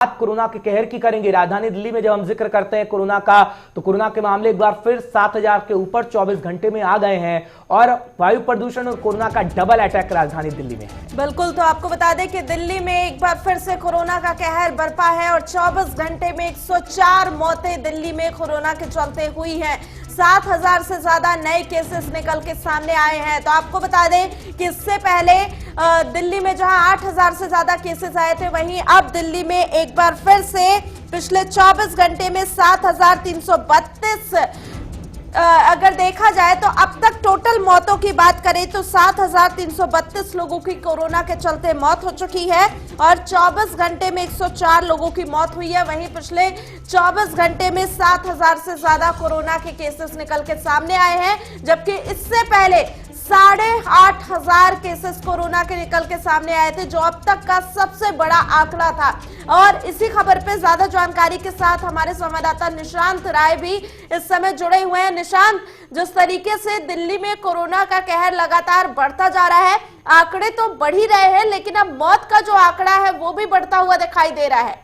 बात कोरोना के कहर की करेंगे। राजधानी दिल्ली में जब हम जिक्र करते हैं कोरोना का, तो कोरोना के मामले एक बार फिर 7,000 के ऊपर 24 घंटे में आ गए हैं और वायु प्रदूषण और कोरोना का डबल अटैक राजधानी दिल्ली में है। बिल्कुल, तो आपको बता दें कि दिल्ली में एक बार फिर से कोरोना का कहर बरपा है और 24 घंटे में 104 मौतें दिल्ली में कोरोना के चलते हुई हैं। 7,000 से ज्यादा नए केसेस निकल के सामने आए हैं। तो आपको बता दें कि इससे पहले दिल्ली में जहां 8,000 से ज्यादा केसेस आए थे, वहीं अब दिल्ली में एक बार फिर से पिछले 24 घंटे में 7,332 अगर देखा जाए तो अब तक टोटल मौतों की बात करें तो 7,332 लोगों की कोरोना के चलते मौत हो चुकी है और 24 घंटे में 104 लोगों की मौत हुई है। वहीं पिछले 24 घंटे में 7,000 से ज्यादा कोरोना के केसेस निकल के सामने आए हैं, जबकि इससे पहले 8,500 केसेस कोरोना के निकल के सामने आए थे, जो अब तक का सबसे बड़ा आंकड़ा था। और इसी खबर पे ज्यादा जानकारी के साथ हमारे संवाददाता निशांत राय भी इस समय जुड़े हुए हैं। निशांत, जिस तरीके से दिल्ली में कोरोना का कहर लगातार बढ़ता जा रहा है, आंकड़े तो बढ़ ही रहे हैं, लेकिन अब मौत का जो आंकड़ा है वो भी बढ़ता हुआ दिखाई दे रहा है।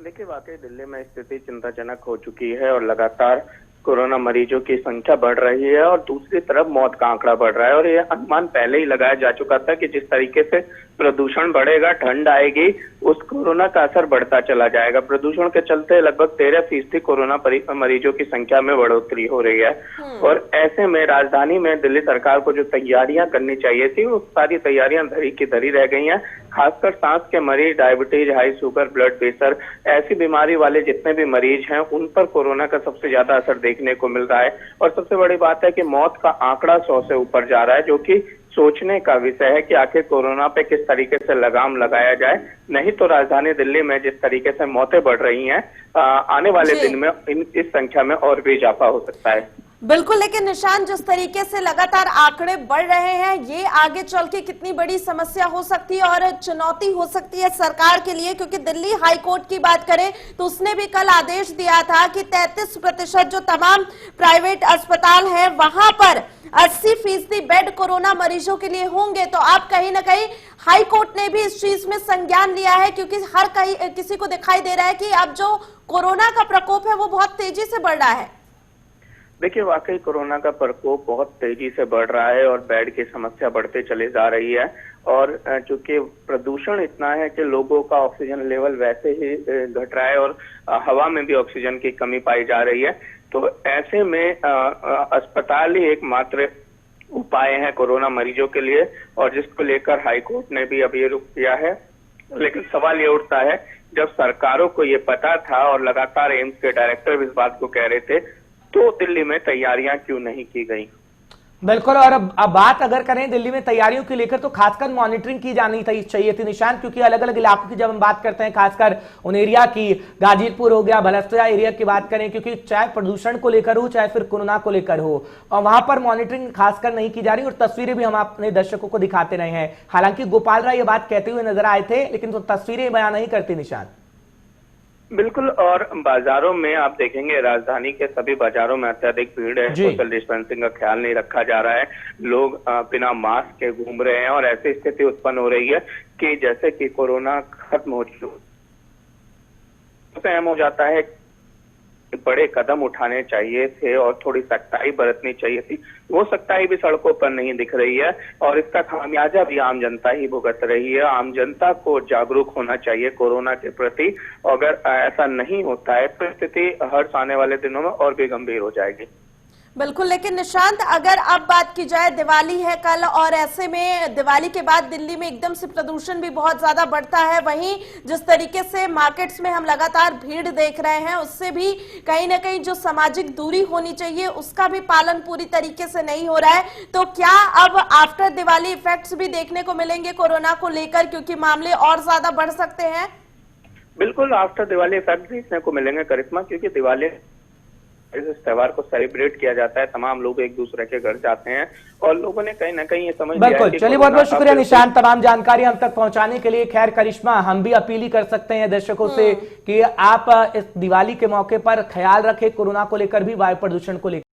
देखिए, वाकई दिल्ली में स्थिति चिंताजनक हो चुकी है और लगातार कोरोना मरीजों की संख्या बढ़ रही है और दूसरी तरफ मौत का आंकड़ा बढ़ रहा है। और यह अनुमान पहले ही लगाया जा चुका था कि जिस तरीके से प्रदूषण बढ़ेगा, ठंड आएगी, उस कोरोना का असर बढ़ता चला जाएगा। प्रदूषण के चलते लगभग 13% कोरोना मरीजों की संख्या में बढ़ोतरी हो रही है। और ऐसे में राजधानी में दिल्ली सरकार को जो तैयारियां करनी चाहिए थी, वो सारी तैयारियां धरी की धरी रह गई हैं। खासकर सांस के मरीज, diabetes, high sugar, blood pressure, ऐसी बीमारी वाले जितने भी मरीज हैं, उन पर कोरोना का सबसे ज्यादा असर देखने को मिल रहा है। और सबसे बड़ी बात है कि मौत का आंकड़ा 100 से ऊपर जा रहा है, जो कि सोचने का विषय है कि आखिर कोरोना पे किस तरीके से लगाम लगाया जाए। नहीं तो राजधानी दिल्ली में जिस तरीके से मौतें बढ़ रही हैं, आने वाले दिन में इस संख्या में और भी इजाफा हो सकता है। बिल्कुल, लेकिन निशान, जिस तरीके से लगातार आंकड़े बढ़ रहे हैं, ये आगे चल के कितनी बड़ी समस्या हो सकती है और चुनौती हो सकती है सरकार के लिए, क्योंकि दिल्ली हाई कोर्ट की बात करें तो उसने भी कल आदेश दिया था कि 33% जो तमाम प्राइवेट अस्पताल हैं वहां पर 80% बेड कोरोना मरीजों के लिए होंगे। तो अब कहीं ना कहीं हाई कोर्ट ने भी इस चीज में संज्ञान लिया है, क्योंकि हर किसी को दिखाई दे रहा है कि अब जो कोरोना का प्रकोप है वो बहुत तेजी से बढ़ रहा है। देखिए, वाकई कोरोना का प्रकोप बहुत तेजी से बढ़ रहा है और बेड की समस्या बढ़ते चले जा रही है। और चूंकि प्रदूषण इतना है कि लोगों का ऑक्सीजन लेवल वैसे ही घट रहा है और हवा में भी ऑक्सीजन की कमी पाई जा रही है, तो ऐसे में अस्पताल ही एकमात्र उपाय है कोरोना मरीजों के लिए, और जिसको लेकर हाईकोर्ट ने भी अब ये रुख किया है। लेकिन सवाल ये उठता है, जब सरकारों को ये पता था और लगातार एम्स के डायरेक्टर भी इस बात को कह रहे थे, तो दिल्ली में तैयारियां क्यों नहीं की गई? बिल्कुल, और अब बात अगर करें दिल्ली में तैयारियों को लेकर, तो खासकर मॉनिटरिंग की जानी चाहिए थी निशान, क्योंकि अलग अलग इलाकों की जब हम बात करते हैं, खासकर उन एरिया की, गाजीपुर हो गया, भलस्तिया एरिया की बात करें, क्योंकि चाहे प्रदूषण को लेकर हो चाहे फिर कोरोना को लेकर हो, और वहां पर मॉनिटरिंग खासकर नहीं की जा रही। और तस्वीरें भी हम अपने दर्शकों को दिखाते रहे हैं। हालांकि गोपाल राय ये बात कहते हुए नजर आए थे, लेकिन तो तस्वीरें बयान नहीं करती निशान। बिल्कुल, और बाजारों में आप देखेंगे, राजधानी के सभी बाजारों में अत्यधिक भीड़ है। सोशल डिस्टेंसिंग का ख्याल नहीं रखा जा रहा है, लोग बिना मास्क के घूम रहे हैं और ऐसी स्थिति उत्पन्न हो रही है कि जैसे कि कोरोना खत्म हो चुका हो जाता है। बड़े कदम उठाने चाहिए थे और थोड़ी सख्ताई बरतनी चाहिए थी, वो सख्ताई भी सड़कों पर नहीं दिख रही है और इसका खामियाजा भी आम जनता ही भुगत रही है। आम जनता को जागरूक होना चाहिए कोरोना के प्रति। अगर ऐसा नहीं होता है तो स्थिति हर आने वाले दिनों में और भी गंभीर हो जाएगी। बिल्कुल, लेकिन निशांत, अगर अब बात की जाए, दिवाली है कल और ऐसे में दिवाली के बाद दिल्ली में एकदम से प्रदूषण भी बहुत ज्यादा बढ़ता है। वहीं जिस तरीके से मार्केट्स में हम लगातार भीड़ देख रहे हैं, उससे भी कहीं ना कहीं जो सामाजिक दूरी होनी चाहिए उसका भी पालन पूरी तरीके से नहीं हो रहा है। तो क्या अब आफ्टर दिवाली इफेक्ट्स भी देखने को मिलेंगे कोरोना को लेकर, क्योंकि मामले और ज्यादा बढ़ सकते हैं? बिल्कुल, आफ्टर दिवाली इफेक्ट देखने को मिलेंगे करिश्मा, क्योंकि दिवाली इस त्योहार को सेलिब्रेट किया जाता है, तमाम लोग एक दूसरे के घर जाते हैं और लोगों ने कहीं ना कहीं ये समझ लिया है। बिल्कुल, चलिए, बहुत बहुत शुक्रिया निशान तमाम जानकारी हम तक पहुंचाने के लिए। खैर करिश्मा, हम भी अपील ही कर सकते हैं दर्शकों से कि आप इस दिवाली के मौके पर ख्याल रखें, कोरोना को लेकर भी, वायु प्रदूषण को लेकर।